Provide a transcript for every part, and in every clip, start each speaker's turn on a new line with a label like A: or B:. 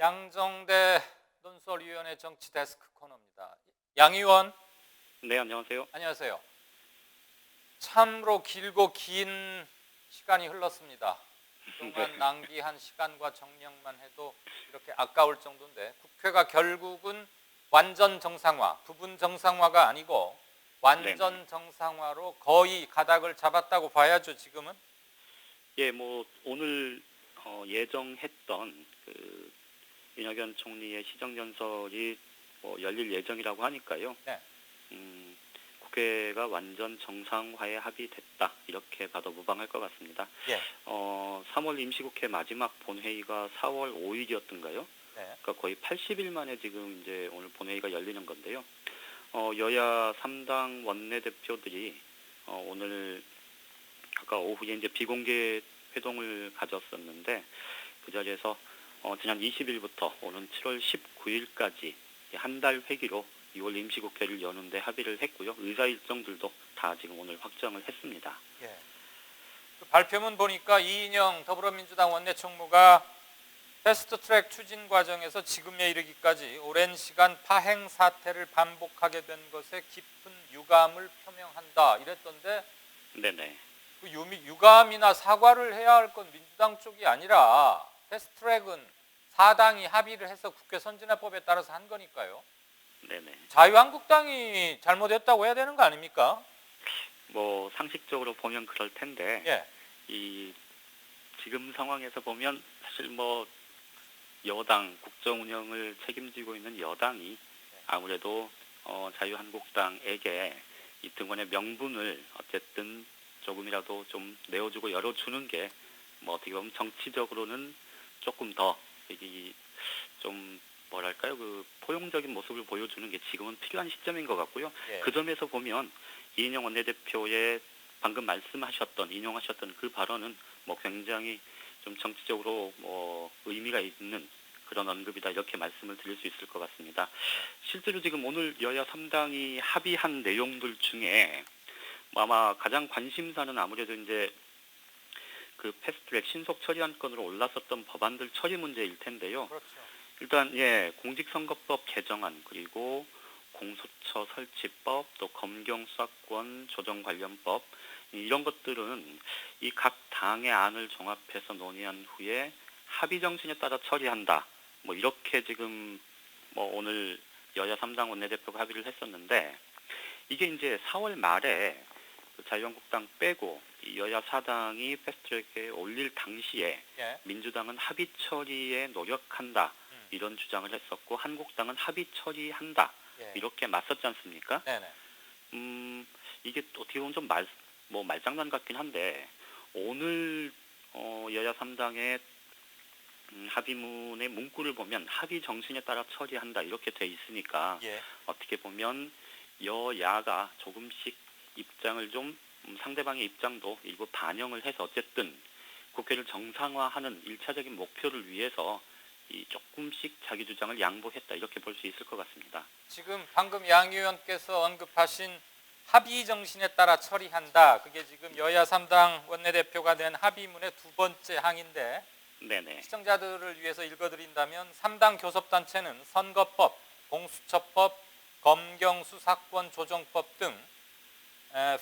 A: 양정대 논설위원회 정치데스크 코너입니다. 양 의원.
B: 네, 안녕하세요.
A: 안녕하세요. 참으로 길고 긴 시간이 흘렀습니다. 그동안 낭비한 시간과 정력만 해도 이렇게 아까울 정도인데 국회가 결국은 완전 정상화, 부분 정상화가 아니고 완전 정상화로 거의 가닥을 잡았다고 봐야죠, 지금은?
B: 예, 오늘 예정했던 그 윤석열 총리의 시정연설이 열릴 예정이라고 하니까요.
A: 네.
B: 국회가 완전 정상화에 합의됐다 이렇게 봐도 무방할 것 같습니다.
A: 예.
B: 3월 임시국회 마지막 본회의가 4월 5일이었던가요?
A: 네.
B: 그러니까 거의 80일 만에 지금 이제 오늘 본회의가 열리는 건데요. 여야 3당 원내대표들이 오늘 아까 오후에 이제 비공개 회동을 가졌었는데 그 자리에서 지난 20일부터 오는 7월 19일까지 한 달 회기로 6월 임시국회를 여는데 합의를 했고요. 의사 일정들도 다 지금 오늘 확정을 했습니다.
A: 예. 그 발표문 보니까 이인영 더불어민주당 원내총무가 패스트트랙 추진 과정에서 지금에 이르기까지 오랜 시간 파행 사태를 반복하게 된 것에 깊은 유감을 표명한다 이랬던데
B: 네네.
A: 그 유감이나 사과를 해야 할 건 민주당 쪽이 아니라 패스트트랙은 4당이 합의를 해서 국회 선진화법에 따라서 한 거니까요.
B: 네네.
A: 자유한국당이 잘못했다고 해야 되는 거 아닙니까?
B: 상식적으로 보면 그럴 텐데
A: 예.
B: 이 지금 상황에서 보면 사실 여당 국정 운영을 책임지고 있는 여당이 아무래도 자유한국당에게 이 등원의 명분을 어쨌든 조금이라도 좀 내어주고 열어주는 게 어떻게 보면 정치적으로는 조금 더 좀 뭐랄까요, 그 포용적인 모습을 보여주는 게 지금은 필요한 시점인 것 같고요.
A: 예.
B: 그 점에서 보면 이인영 원내대표의 방금 인용하셨던 그 발언은 굉장히 좀 정치적으로 의미가 있는 그런 언급이다 이렇게 말씀을 드릴 수 있을 것 같습니다. 실제로 지금 오늘 여야 3당이 합의한 내용들 중에 아마 가장 관심사는 아무래도 이제 그 패스트트랙 신속 처리안 건으로 올랐었던 법안들 처리 문제일 텐데요.
A: 그렇죠.
B: 일단 공직선거법 개정안 그리고 공수처 설치법 또 검경수사권 조정 관련법 이런 것들은 이 각 당의 안을 종합해서 논의한 후에 합의 정신에 따라 처리한다. 이렇게 지금 오늘 여야 3당 원내대표가 합의를 했었는데 이게 이제 4월 말에 그 자유한국당 빼고 이 여야 4당이 패스트트랙에 올릴 당시에
A: 예.
B: 민주당은 합의 처리에 노력한다 이런 주장을 했었고 한국당은 합의 처리한다
A: 예.
B: 이렇게 맞섰지 않습니까?
A: 네네.
B: 이게 어떻게 보면 좀 말장난 같긴 한데 오늘 여야 3당의 합의문의 문구를 보면 합의 정신에 따라 처리한다 이렇게 돼 있으니까
A: 예.
B: 어떻게 보면 여야가 조금씩 입장을 좀 상대방의 입장도 일부 반영을 해서 어쨌든 국회를 정상화하는 1차적인 목표를 위해서 이 조금씩 자기 주장을 양보했다 이렇게 볼 수 있을 것 같습니다.
A: 지금 방금 양 의원께서 언급하신 합의 정신에 따라 처리한다. 그게 지금 여야 3당 원내대표가 낸 합의문의 두 번째 항인데
B: 네네.
A: 시청자들을 위해서 읽어드린다면 3당 교섭단체는 선거법, 공수처법, 검경수사권 조정법 등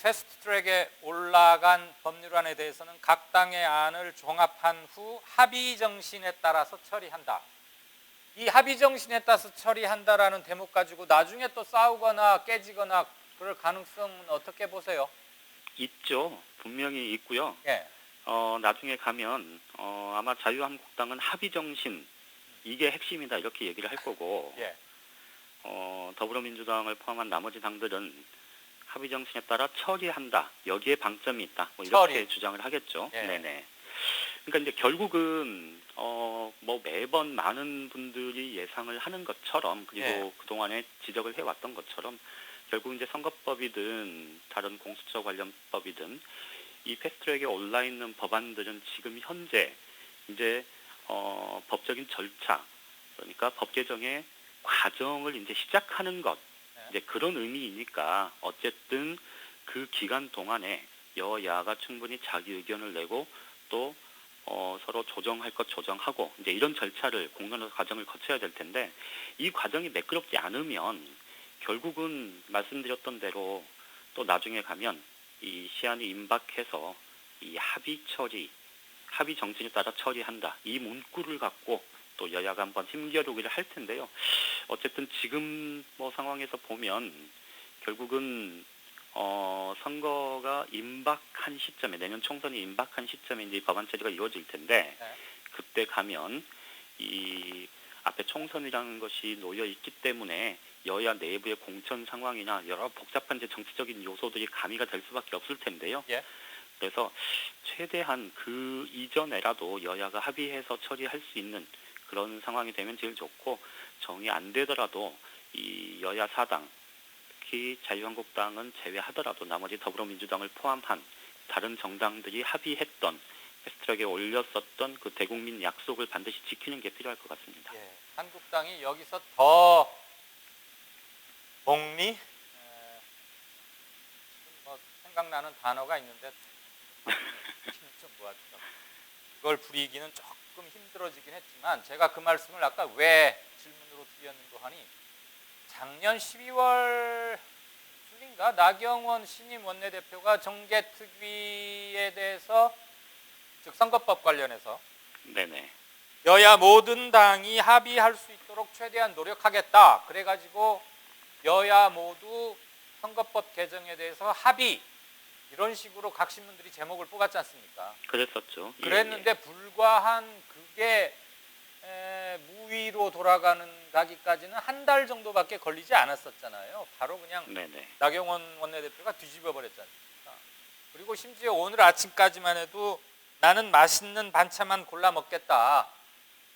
A: 패스트트랙에 올라간 법률안에 대해서는 각 당의 안을 종합한 후 합의 정신에 따라서 처리한다. 이 합의 정신에 따라서 처리한다라는 대목 가지고 나중에 또 싸우거나 깨지거나 그럴 가능성은 어떻게 보세요?
B: 있죠. 분명히 있고요.
A: 예.
B: 나중에 가면 아마 자유한국당은 합의 정신 이게 핵심이다 이렇게 얘기를 할 거고
A: 예.
B: 더불어민주당을 포함한 나머지 당들은 합의 정신에 따라 처리한다. 여기에 방점이 있다. 이렇게
A: 처리.
B: 주장을 하겠죠.
A: 예.
B: 네네. 그러니까 이제 결국은 매번 많은 분들이 예상을 하는 것처럼 그리고
A: 예.
B: 그동안에 지적을 해왔던 것처럼 결국 이제 선거법이든 다른 공수처 관련법이든 이 패스트트랙에 올라 있는 법안들은 지금 현재 이제 법적인 절차 그러니까 법 개정의 과정을 이제 시작하는 것 이제 그런 의미이니까 어쨌든 그 기간 동안에 여야가 충분히 자기 의견을 내고 또 서로 조정할 것 조정하고 이제 이런 절차를 공론화 과정을 거쳐야 될 텐데 이 과정이 매끄럽지 않으면 결국은 말씀드렸던 대로 또 나중에 가면 이 시한이 임박해서 이 합의 정신에 따라 처리한다. 이 문구를 갖고 또 여야가 한번 힘겨루기를 할 텐데요. 어쨌든 지금 뭐 상황에서 보면 결국은 선거가 임박한 시점에 내년 총선이 임박한 시점에 이제 법안 처리가 이루어질 텐데
A: 네.
B: 그때 가면 이 앞에 총선이라는 것이 놓여 있기 때문에 여야 내부의 공천 상황이나 여러 복잡한 이제 정치적인 요소들이 가미가 될 수밖에 없을 텐데요.
A: 예.
B: 그래서 최대한 그 이전에라도 여야가 합의해서 처리할 수 있는 그런 상황이 되면 제일 좋고 정이 안 되더라도 이 여야 사당 특히 자유한국당은 제외하더라도 나머지 더불어민주당을 포함한 다른 정당들이 합의했던 패스트트랙에 올렸었던 그 대국민 약속을 반드시 지키는 게 필요할 것 같습니다.
A: 예. 한국당이 여기서 더 복리 뭐 생각나는 단어가 있는데 좀 모아주다. 그걸 부리기는 조금 힘들어지긴 했지만 제가 그 말씀을 아까 왜 질문으로 드렸는고 하니 작년 12월 중인가 나경원 신임 원내대표가 정계특위에 대해서 즉 선거법 관련해서
B: 네네.
A: 여야 모든 당이 합의할 수 있도록 최대한 노력하겠다. 그래가지고 여야 모두 선거법 개정에 대해서 합의 이런 식으로 각 신문들이 제목을 뽑았지 않습니까?
B: 그랬었죠.
A: 그랬는데 불과한 그게 무위로 가기까지는 한 달 정도밖에 걸리지 않았었잖아요. 바로 그냥
B: 네네.
A: 나경원 원내대표가 뒤집어 버렸지 않습니까? 그리고 심지어 오늘 아침까지만 해도 나는 맛있는 반찬만 골라 먹겠다.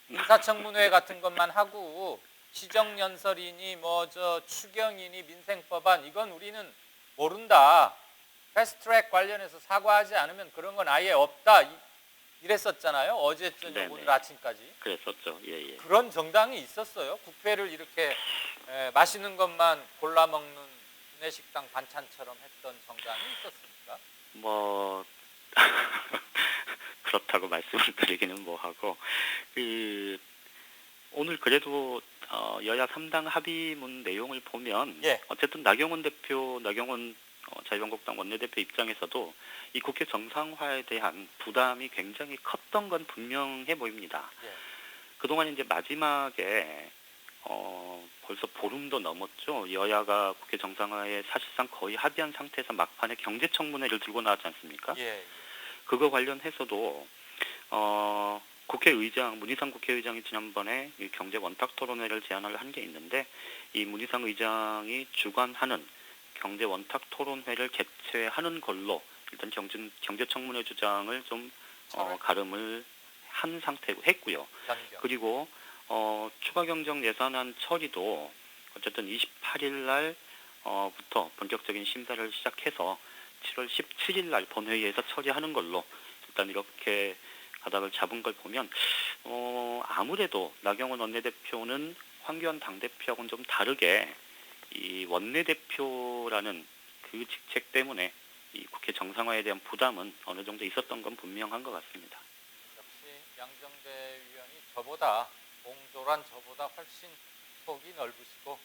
A: 인사청문회 같은 것만 하고 시정연설이니 뭐 저 추경이니 민생법안 이건 우리는 모른다. 패스트트랙 관련해서 사과하지 않으면 그런 건 아예 없다. 이랬었잖아요. 어제 저녁
B: 네네.
A: 오늘 아침까지.
B: 그랬었죠. 예.
A: 그런 정당이 있었어요. 국회를 이렇게 맛있는 것만 골라 먹는 구내식당 반찬처럼 했던 정당이 있었습니까?
B: 뭐 그렇다고 말씀을 드리기는 뭐하고 오늘 그래도 여야 3당 합의문 내용을 보면
A: 예.
B: 어쨌든 나경원 자유한국당 원내대표 입장에서도 이 국회 정상화에 대한 부담이 굉장히 컸던 건 분명해 보입니다.
A: 예.
B: 그동안 이제 마지막에 벌써 보름도 넘었죠. 여야가 국회 정상화에 사실상 거의 합의한 상태에서 막판에 경제청문회를 들고 나왔지 않습니까?
A: 예.
B: 그거 관련해서도 문희상 국회의장이 지난번에 이 경제 원탁 토론회를 제안을 한 게 있는데 이 문희상 의장이 주관하는 경제 원탁 토론회를 개최하는 걸로 일단 경제청문회 주장을 좀 가름을 한 상태고 했고요.
A: 변경.
B: 그리고 추가 경정 예산안 처리도 어쨌든 28일 날부터 본격적인 심사를 시작해서 7월 17일 날 본회의에서 처리하는 걸로 일단 이렇게 가닥을 잡은 걸 보면 아무래도 나경원 원내대표는 황교안 당대표하고는 좀 다르게 이 원내대표라는 그 직책 때문에 이 국회 정상화에 대한 부담은 어느 정도 있었던 건 분명한 것 같습니다.
A: 역시 양정대 위원이 저보다 공조란 저보다 훨씬 속이 넓으시고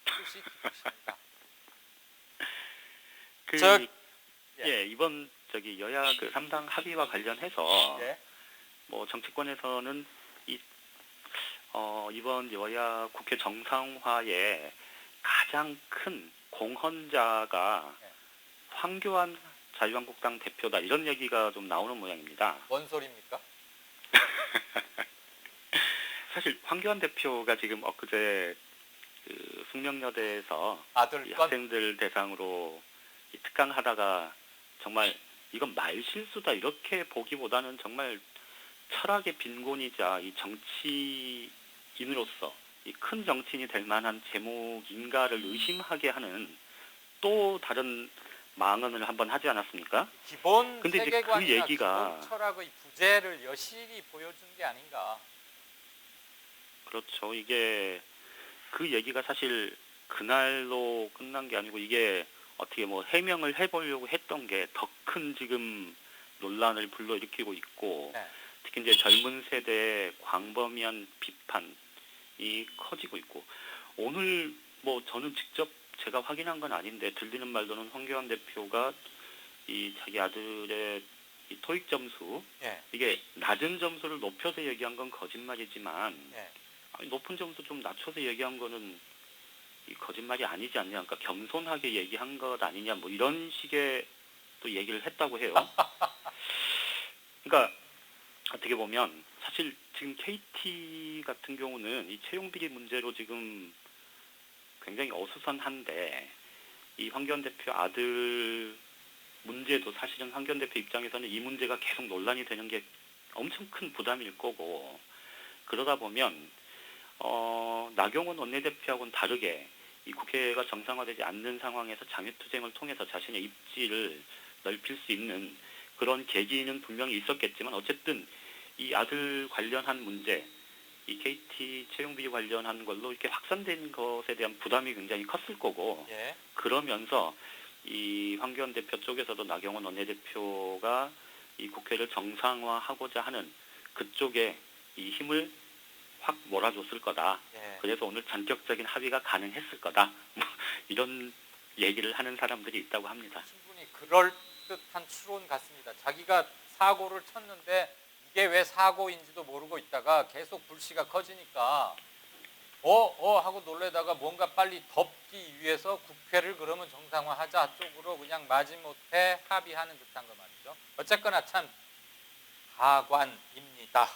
A: 뜻이 깊으십니다.
B: 이번 여야 그 3당 합의와 관련해서
A: 예.
B: 뭐 정치권에서는 이번 여야 국회 정상화의 가장 큰 공헌자가 황교안 자유한국당 대표다 이런 얘기가 좀 나오는 모양입니다.
A: 뭔 소리입니까?
B: 사실 황교안 대표가 지금 엊그제 그 숙명여대에서
A: 아들
B: 이 학생들 대상으로 이 특강하다가 정말 이건 말실수다 이렇게 보기보다는 정말 철학의 빈곤이자 이 정치인으로서 이 큰 정치인이 될 만한 제목인가를 의심하게 하는 또 다른 망언을 한번 하지 않았습니까?
A: 기본
B: 근데 이제
A: 세계관이나
B: 그 얘기가
A: 기본 철학의 부재를 여실히 보여준 게 아닌가.
B: 그렇죠. 이게 그 얘기가 사실 그날로 끝난 게 아니고 이게 어떻게 뭐 해명을 해보려고 했던 게 더 큰 지금 논란을 불러일으키고 있고
A: 네.
B: 특히 이제 젊은 세대의 광범위한 비판이 커지고 있고, 오늘 뭐 저는 직접 제가 확인한 건 아닌데 들리는 말로는 황교안 대표가 이 자기 아들의 이 토익 점수,
A: 예.
B: 이게 낮은 점수를 높여서 얘기한 건 거짓말이지만
A: 예.
B: 높은 점수 좀 낮춰서 얘기한 거는 이 거짓말이 아니지 않냐, 그러니까 겸손하게 얘기한 것 아니냐, 뭐 이런 식의 또 얘기를 했다고 해요. 그러니까 어떻게 보면 사실 지금 KT 같은 경우는 이 채용 비리 문제로 지금 굉장히 어수선한데, 이 황교안 대표 아들 문제도 사실은 황교안 대표 입장에서는 이 문제가 계속 논란이 되는 게 엄청 큰 부담일 거고, 그러다 보면 나경원 원내대표하고는 다르게 이 국회가 정상화되지 않는 상황에서 장외투쟁을 통해서 자신의 입지를 넓힐 수 있는 그런 계기는 분명히 있었겠지만, 어쨌든 이 아들 관련한 문제, 이 KT 채용비리 관련한 걸로 이렇게 확산된 것에 대한 부담이 굉장히 컸을 거고,
A: 예.
B: 그러면서 이 황교안 대표 쪽에서도 나경원 원내대표가 이 국회를 정상화하고자 하는 그쪽에 이 힘을 확 몰아줬을 거다.
A: 예.
B: 그래서 오늘 전격적인 합의가 가능했을 거다. 이런 얘기를 하는 사람들이 있다고 합니다.
A: 충분히 그럴 듯한 추론 같습니다. 자기가 사고를 쳤는데 이게 왜 사고인지도 모르고 있다가 계속 불씨가 커지니까 하고 놀래다가 뭔가 빨리 덮기 위해서 국회를 그러면 정상화하자 쪽으로 그냥 마지못해 합의하는 듯한 거 말이죠. 어쨌거나 참 가관입니다.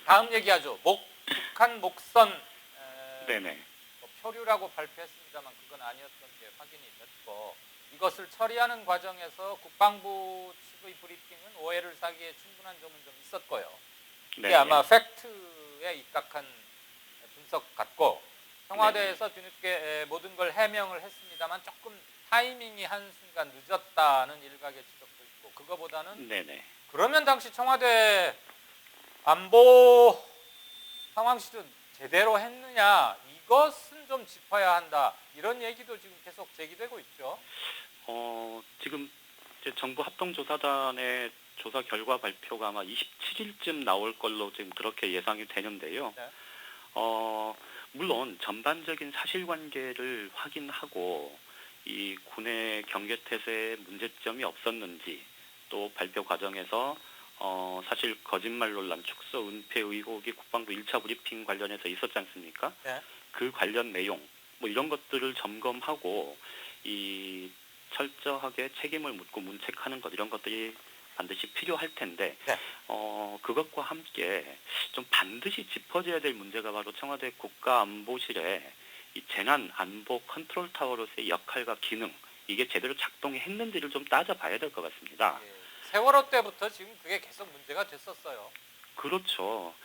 A: 다음 얘기하죠. 북한 목선
B: 네네.
A: 뭐 표류라고 발표했습니다만 그건 아니었던 게 확인이 됐고, 이것을 처리하는 과정에서 국방부 측의 브리핑은 오해를 사기에 충분한 점은 좀 있었고요. 이게
B: 네네.
A: 아마 팩트에 입각한 분석 같고, 청와대에서 뒤늦게 모든 걸 해명을 했습니다만 조금 타이밍이 한순간 늦었다는 일각의 지적도 있고, 그거보다는
B: 네네.
A: 그러면 당시 청와대 안보 상황실은 제대로 했느냐, 이것은 좀 짚어야 한다, 이런 얘기도 지금 계속 제기되고 있죠.
B: 지금 이제 정부 합동조사단의 조사 결과 발표가 아마 27일쯤 나올 걸로 지금 그렇게 예상이 되는데요.
A: 네.
B: 물론 전반적인 사실관계를 확인하고 이 군의 경계태세에 문제점이 없었는지, 또 발표 과정에서 사실 거짓말 논란, 축소, 은폐 의혹이 국방부 1차 브리핑 관련해서 있었지 않습니까?
A: 네.
B: 그 관련 내용, 뭐 이런 것들을 점검하고 이 철저하게 책임을 묻고 문책하는 것, 이런 것들이 반드시 필요할 텐데,
A: 네.
B: 그것과 함께 좀 반드시 짚어져야 될 문제가 바로 청와대 국가안보실의 이 재난안보 컨트롤타워로서의 역할과 기능, 이게 제대로 작동했는지를 좀 따져봐야 될 것 같습니다.
A: 예. 세월호 때부터 지금 그게 계속 문제가 됐었어요.
B: 그렇죠.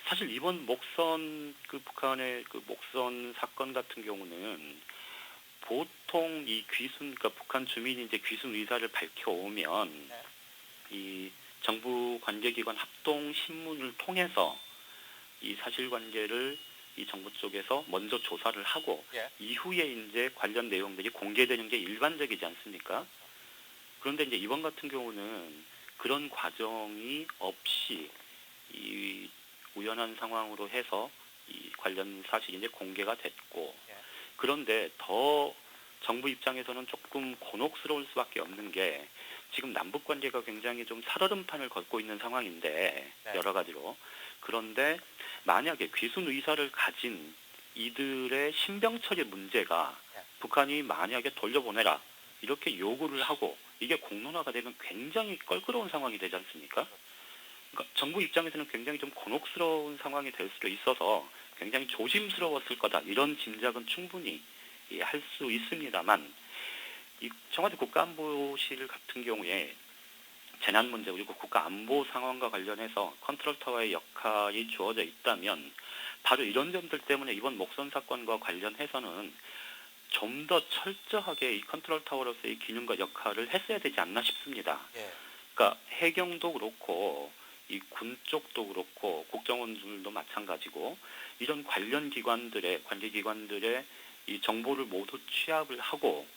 B: 사실 이번 목선, 북한의 그 목선 사건 같은 경우는 보통 이 귀순, 그러니까 북한 주민이 이제 귀순 의사를 밝혀오면
A: 네.
B: 이 정부 관계기관 합동 신문을 통해서 이 사실관계를 이 정부 쪽에서 먼저 조사를 하고,
A: 예.
B: 이후에 이제 관련 내용들이 공개되는 게 일반적이지 않습니까? 그런데 이제 이번 같은 경우는 그런 과정이 없이 이 우연한 상황으로 해서 이 관련 사실이 이제 공개가 됐고,
A: 예.
B: 그런데 더 정부 입장에서는 조금 곤혹스러울 수밖에 없는 게, 지금 남북 관계가 굉장히 좀 살얼음판을 걷고 있는 상황인데,
A: 네.
B: 여러 가지로. 그런데 만약에 귀순 의사를 가진 이들의 신병 처리 문제가
A: 네.
B: 북한이 만약에 돌려보내라 이렇게 요구를 하고 이게 공론화가 되면 굉장히 껄끄러운 상황이 되지 않습니까? 그러니까 정부 입장에서는 굉장히 좀 곤혹스러운 상황이 될 수도 있어서 굉장히 조심스러웠을 거다, 이런 짐작은 충분히 할 수 있습니다만, 이 청와대 국가안보실 같은 경우에 재난 문제 그리고 국가안보 상황과 관련해서 컨트롤타워의 역할이 주어져 있다면, 바로 이런 점들 때문에 이번 목선 사건과 관련해서는 좀 더 철저하게 이 컨트롤타워로서의 기능과 역할을 했어야 되지 않나 싶습니다.
A: 예.
B: 그러니까 해경도 그렇고 이 군 쪽도 그렇고 국정원들도 마찬가지고, 이런 관련 기관들의 관계기관들의 이 정보를 모두 취합을 하고,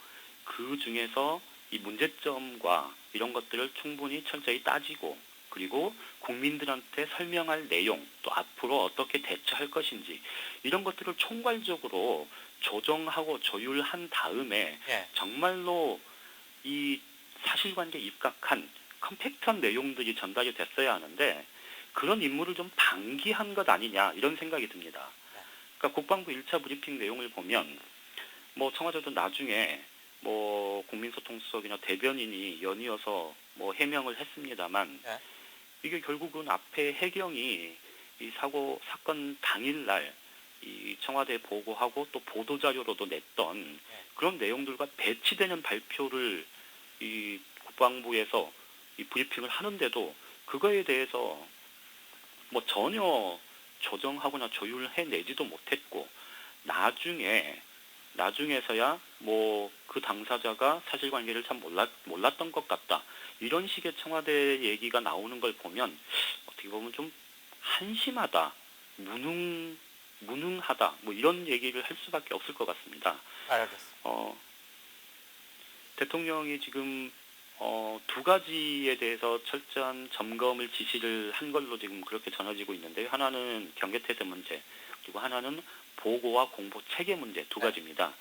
B: 그 중에서 이 문제점과 이런 것들을 충분히 철저히 따지고 그리고 국민들한테 설명할 내용, 또 앞으로 어떻게 대처할 것인지 이런 것들을 총괄적으로 조정하고 조율한 다음에
A: 예.
B: 정말로 이 사실관계에 입각한 컴팩트한 내용들이 전달이 됐어야 하는데 그런 임무를 좀 방기한 것 아니냐 이런 생각이 듭니다. 그러니까 국방부 1차 브리핑 내용을 보면 뭐 청와대도 나중에 뭐 국민소통수석이나 대변인이 연이어서 뭐 해명을 했습니다만
A: 예.
B: 이게 결국은 앞에 해경이 이 사건 당일날 이 청와대에 보고하고 또 보도자료로도 냈던 그런 내용들과 배치되는 발표를 이 국방부에서 이 브리핑을 하는데도 그거에 대해서 뭐 전혀 조정하거나 조율을 해내지도 못했고 나중에서야 뭐 그 당사자가 사실관계를 참 몰랐던 것 같다 이런 식의 청와대 얘기가 나오는 걸 보면 어떻게 보면 좀 한심하다, 무능하다 뭐 이런 얘기를 할 수밖에 없을 것 같습니다.
A: 알겠습니다.
B: 대통령이 지금 두 가지에 대해서 철저한 점검을 지시를 한 걸로 지금 그렇게 전해지고 있는데요. 하나는 경계태세 문제, 그리고 하나는 보고와 공보 체계 문제 두 가지입니다.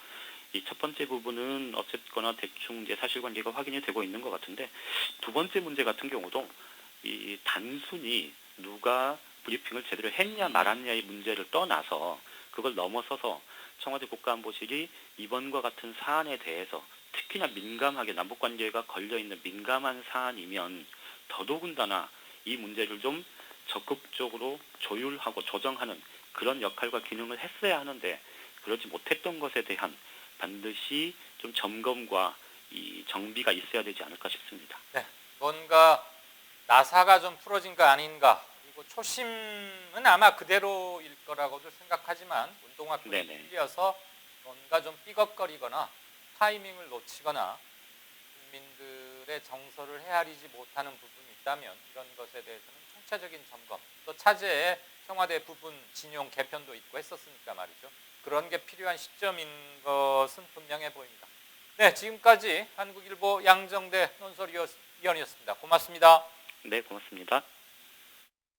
B: 이 첫 번째 부분은 어쨌거나 대충 이제 사실관계가 확인이 되고 있는 것 같은데 두 번째 문제 같은 경우도 이 단순히 누가 브리핑을 제대로 했냐 말았냐의 문제를 떠나서 그걸 넘어서서 청와대 국가안보실이 이번과 같은 사안에 대해서 특히나 민감하게 남북관계가 걸려있는 민감한 사안이면 더더군다나 이 문제를 좀 적극적으로 조율하고 조정하는 그런 역할과 기능을 했어야 하는데 그러지 못했던 것에 대한 반드시 좀 점검과 이 정비가 있어야 되지 않을까 싶습니다.
A: 네, 뭔가 나사가 좀 풀어진 거 아닌가. 그리고 초심은 아마 그대로일 거라고도 생각하지만 운동화끈이 풀려서 뭔가 좀 삐걱거리거나 타이밍을 놓치거나 국민들의 정서를 헤아리지 못하는 부분이 있다면 이런 것에 대해서는 총체적인 점검, 또 차제에 청와대 부분 진용 개편도 있고 했었으니까 말이죠. 그런 게 필요한 시점인 것은 분명해 보입니다. 네, 지금까지 한국일보 양정대 논설위원이었습니다. 고맙습니다.
B: 네, 고맙습니다.